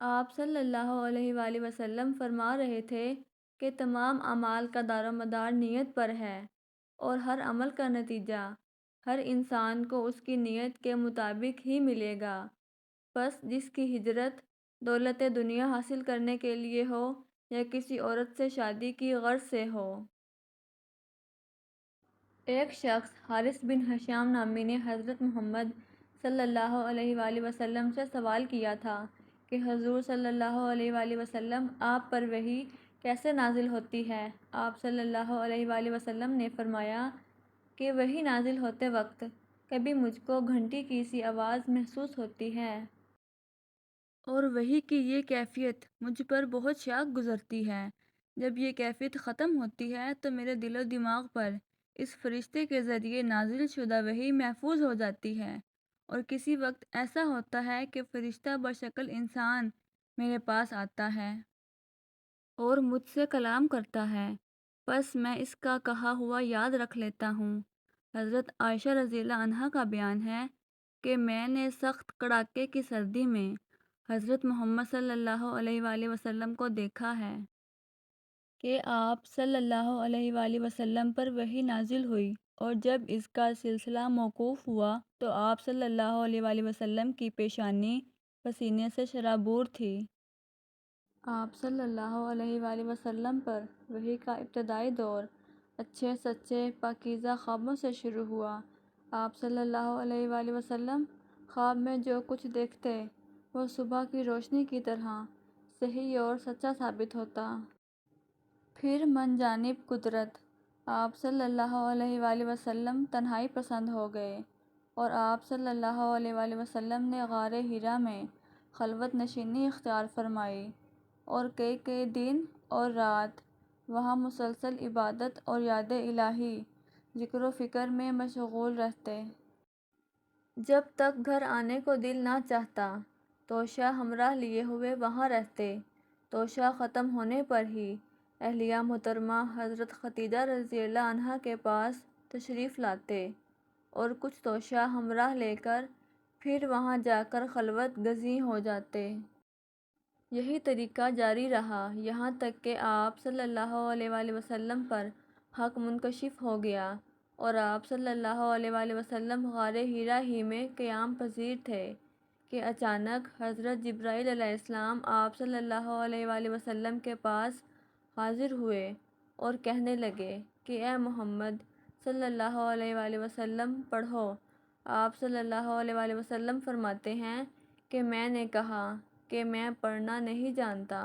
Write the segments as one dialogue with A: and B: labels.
A: آپ صلی اللہ علیہ وآلہ وسلم فرما رہے تھے کہ تمام اعمال کا دار و مدار نیت پر ہے، اور ہر عمل کا نتیجہ ہر انسان کو اس کی نیت کے مطابق ہی ملے گا۔ پس جس کی ہجرت دولت دنیا حاصل کرنے کے لیے ہو یا کسی عورت سے شادی کی غرض سے ہو۔ ایک شخص حارث بن ہشام نامی نے حضرت محمد صلی اللہ علیہ وآلہ وسلم سے سوال کیا تھا کہ حضور صلی اللہ علیہ وآلہ وسلم آپ پر وحی کیسے نازل ہوتی ہے؟ آپ صلی اللہ علیہ وآلہ وسلم نے فرمایا کہ وحی نازل ہوتے وقت کبھی مجھ کو گھنٹی کی سی آواز محسوس ہوتی ہے، اور وحی کی یہ کیفیت مجھ پر بہت شاق گزرتی ہے۔ جب یہ کیفیت ختم ہوتی ہے تو میرے دل و دماغ پر اس فرشتے کے ذریعے نازل شدہ وحی محفوظ ہو جاتی ہے، اور کسی وقت ایسا ہوتا ہے کہ فرشتہ بشکل انسان میرے پاس آتا ہے اور مجھ سے کلام کرتا ہے، پس میں اس کا کہا ہوا یاد رکھ لیتا ہوں۔ حضرت عائشہ رضی اللہ عنہا کا بیان ہے کہ میں نے سخت کڑاکے کی سردی میں حضرت محمد صلی اللہ علیہ وآلہ وسلم کو دیکھا ہے کہ آپ صلی اللہ علیہ وآلہ وسلم پر وحی نازل ہوئی، اور جب اس کا سلسلہ موقوف ہوا تو آپ صلی اللہ علیہ وآلہ وسلم کی پیشانی پسینے سے شرابور تھی۔ آپ صلی اللہ علیہ وآلہ وسلم پر وحی کا ابتدائی دور اچھے سچے پاکیزہ خوابوں سے شروع ہوا۔ آپ صلی اللہ علیہ وآلہ وسلم خواب میں جو کچھ دیکھتے وہ صبح کی روشنی کی طرح صحیح اور سچا ثابت ہوتا۔ پھر من جانب قدرت آپ صلی اللہ علیہ وآلہ وسلم تنہائی پسند ہو گئے، اور آپ صلی اللہ علیہ وآلہ وسلم نے غار حرا میں خلوت نشینی اختیار فرمائی، اور کئی دن اور رات وہاں مسلسل عبادت اور یاد الہی، ذکر و فکر میں مشغول رہتے۔ جب تک گھر آنے کو دل نہ چاہتا توشہ ہمراہ لیے ہوئے وہاں رہتے۔ توشہ ختم ہونے پر ہی اہلیہ محترمہ حضرت خدیجہ رضی اللہ عنہا کے پاس تشریف لاتے، اور کچھ توشہ ہمراہ لے کر پھر وہاں جا کر خلوت گزین ہو جاتے۔ یہی طریقہ جاری رہا یہاں تک کہ آپ صلی اللہ علیہ وآلہ وسلم پر حق منکشف ہو گیا، اور آپ صلی اللہ علیہ وآلہ وسلم غار حرا ہی میں قیام پذیر تھے کہ اچانک حضرت جبرائیل علیہ السلام آپ صلی اللہ علیہ وآلہ وسلم کے پاس حاضر ہوئے اور کہنے لگے کہ اے محمد صلی اللہ علیہ وآلہ وسلم پڑھو۔ آپ صلی اللہ علیہ وآلہ وسلم فرماتے ہیں کہ میں نے کہا کہ میں پڑھنا نہیں جانتا۔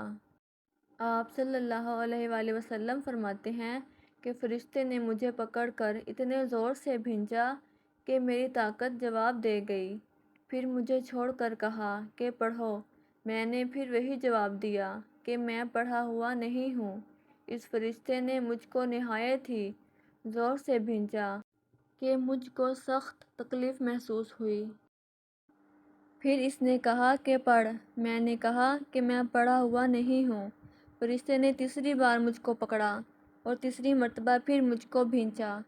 A: آپ صلی اللہ علیہ وآلہ وسلم فرماتے ہیں کہ فرشتے نے مجھے پکڑ کر اتنے زور سے بھینچا کہ میری طاقت جواب دے گئی، پھر مجھے چھوڑ کر کہا کہ پڑھو۔ میں نے پھر وہی جواب دیا کہ میں پڑھا ہوا نہیں ہوں۔ اس فرشتے نے مجھ کو نہایت ہی زور سے بھینچا کہ مجھ کو سخت تکلیف محسوس ہوئی۔ پھر اس نے کہا کہ پڑھ۔ میں نے کہا کہ میں پڑھا ہوا نہیں ہوں۔ فرشتے نے تیسری بار مجھ کو پکڑا اور تیسری مرتبہ پھر مجھ کو بھینچا،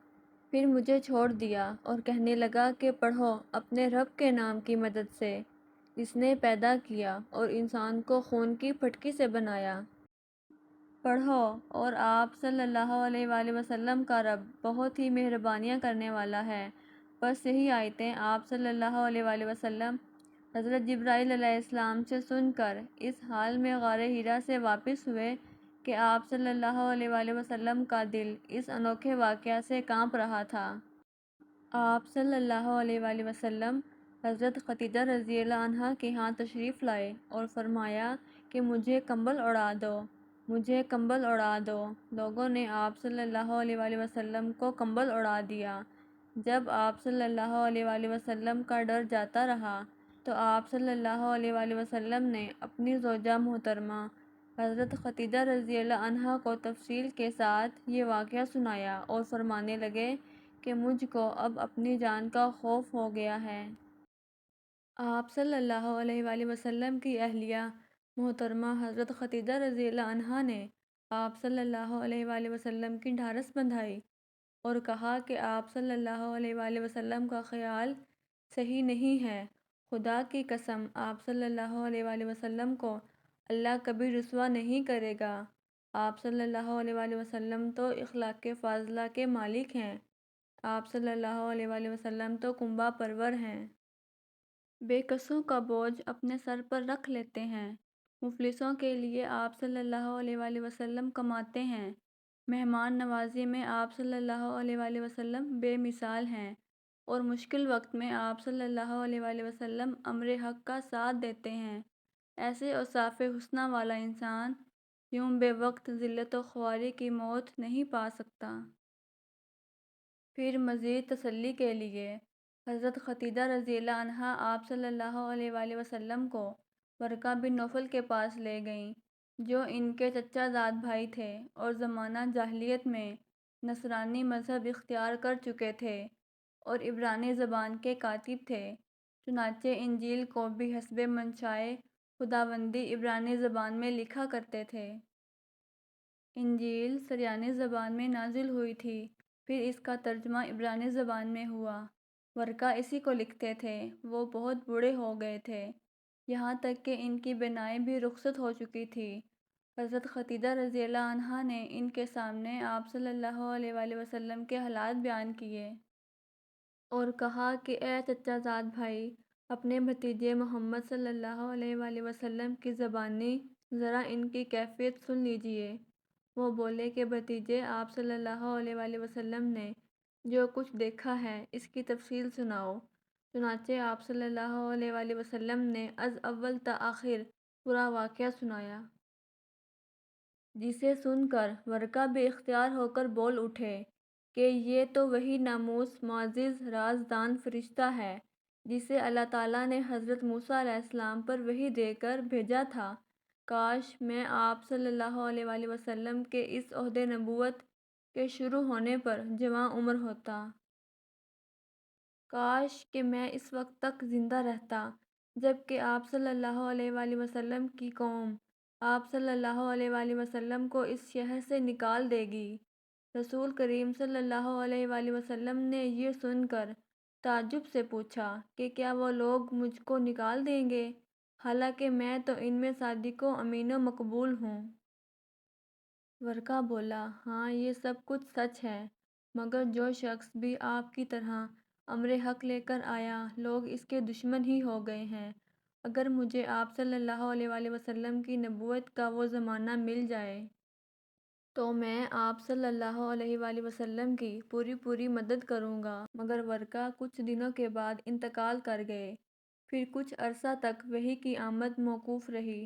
A: پھر مجھے چھوڑ دیا اور کہنے لگا کہ پڑھو اپنے رب کے نام کی مدد سے، جس نے پیدا کیا اور انسان کو خون کی پھٹکی سے بنایا۔ پڑھو، اور آپ صلی اللہ علیہ وآلہ وسلم کا رب بہت ہی مہربانیاں کرنے والا ہے۔ بس یہی آیتیں آپ صلی اللہ علیہ وآلہ وسلم حضرت جبرائیل علیہ السلام سے سن کر اس حال میں غار حرا سے واپس ہوئے کہ آپ صلی اللہ علیہ وآلہ وسلم کا دل اس انوکھے واقعہ سے کانپ رہا تھا۔ آپ صلی اللہ علیہ وآلہ وسلم حضرت خدیجہ رضی اللہ عنہا کے ہاں تشریف لائے اور فرمایا کہ مجھے کمبل اڑا دو، مجھے کمبل اڑا دو۔ لوگوں نے آپ صلی اللہ علیہ وآلہ وسلم کو کمبل اڑا دیا۔ جب آپ صلی اللہ علیہ وآلہ وسلم کا ڈر جاتا رہا تو آپ صلی اللہ علیہ وآلہ وسلم نے اپنی زوجہ محترمہ حضرت خدیجہ رضی اللہ عنہا کو تفصیل کے ساتھ یہ واقعہ سنایا اور فرمانے لگے کہ مجھ کو اب اپنی جان کا خوف ہو گیا ہے۔ آپ صلی اللہ علیہ وآلہ وسلم کی اہلیہ محترمہ حضرت خدیجہ رضی اللہ عنہا نے آپ صلی اللہ علیہ وآلہ وسلم کی ڈھارس بندھائی اور کہا کہ آپ صلی اللہ علیہ وآلہ وسلم کا خیال صحیح نہیں ہے۔ خدا کی قسم آپ صلی اللہ علیہ وآلہ وسلم کو اللہ کبھی رسوا نہیں کرے گا۔ آپ صلی اللہ علیہ وآلہ وسلم تو اخلاق فاضلہ کے مالک ہیں۔ آپ صلی اللہ علیہ وآلہ وسلم تو کنبہ پرور ہیں۔ بے کسوں کا بوجھ اپنے سر پر رکھ لیتے ہیں۔ مفلسوں کے لیے آپ صلی اللہ علیہ وآلہ وسلم کماتے ہیں۔ مہمان نوازی میں آپ صلی اللہ علیہ وآلہ وسلم بے مثال ہیں، اور مشکل وقت میں آپ صلی اللہ علیہ وآلہ وسلم امر حق کا ساتھ دیتے ہیں۔ ایسے اوصاف حسنہ والا انسان یوں بے وقت ذلت و خواری کی موت نہیں پا سکتا۔ پھر مزید تسلی کے لیے حضرت خدیجہ رضی اللہ عنہا آپ صلی اللہ علیہ وآلہ وسلم کو ورقہ بن نوفل کے پاس لے گئیں، جو ان کے چچا زاد بھائی تھے اور زمانہ جاہلیت میں نصرانی مذہب اختیار کر چکے تھے اور عبرانی زبان کے کاتب تھے۔ چنانچہ انجیل کو بھی حسب منشائے خداوندی عبرانی زبان میں لکھا کرتے تھے۔ انجیل سریانی زبان میں نازل ہوئی تھی، پھر اس کا ترجمہ عبرانی زبان میں ہوا۔ ورقہ اسی کو لکھتے تھے۔ وہ بہت بوڑھے ہو گئے تھے، یہاں تک کہ ان کی بینائی بھی رخصت ہو چکی تھی۔ حضرت خدیجہ رضی اللہ عنہا نے ان کے سامنے آپ صلی اللہ علیہ وآلہ وسلم کے حالات بیان کیے اور کہا کہ اے چچا زاد بھائی، اپنے بھتیجے محمد صلی اللہ علیہ وآلہ وسلم کی زبانی ذرا ان کی کیفیت سن لیجئے۔ وہ بولے کہ بھتیجے، آپ صلی اللہ علیہ وآلہ وسلم نے جو کچھ دیکھا ہے اس کی تفصیل سناؤ۔ چنانچہ آپ صلی اللہ علیہ وآلہ وسلم نے از اول تا آخر پورا واقعہ سنایا، جسے سن کر ورقہ بے اختیار ہو کر بول اٹھے کہ یہ تو وہی ناموس معزز رازدان فرشتہ ہے جسے اللہ تعالیٰ نے حضرت موسیٰ علیہ السلام پر وحی دے کر بھیجا تھا۔ کاش میں آپ صلی اللہ علیہ وآلہ وسلم کے اس عہد نبوت کے شروع ہونے پر جواں عمر ہوتا۔ کاش کہ میں اس وقت تک زندہ رہتا جب کہ آپ صلی اللہ علیہ وآلہ وسلم کی قوم آپ صلی اللہ علیہ وآلہ وسلم کو اس شہر سے نکال دے گی۔ رسول کریم صلی اللہ علیہ وآلہ وسلم نے یہ سن کر تعجب سے پوچھا کہ کیا وہ لوگ مجھ کو نکال دیں گے، حالانکہ میں تو ان میں صادق و امین و مقبول ہوں۔ ورقہ بولا، ہاں یہ سب کچھ سچ ہے، مگر جو شخص بھی آپ کی طرح امر حق لے کر آیا، لوگ اس کے دشمن ہی ہو گئے ہیں۔ اگر مجھے آپ صلی اللہ علیہ وآلہ وسلم کی نبوت کا وہ زمانہ مل جائے تو میں آپ صلی اللہ علیہ وآلہ وسلم کی پوری مدد کروں گا۔ مگر ورقہ کچھ دنوں کے بعد انتقال کر گئے۔ پھر کچھ عرصہ تک وحی کی آمد موقوف رہی۔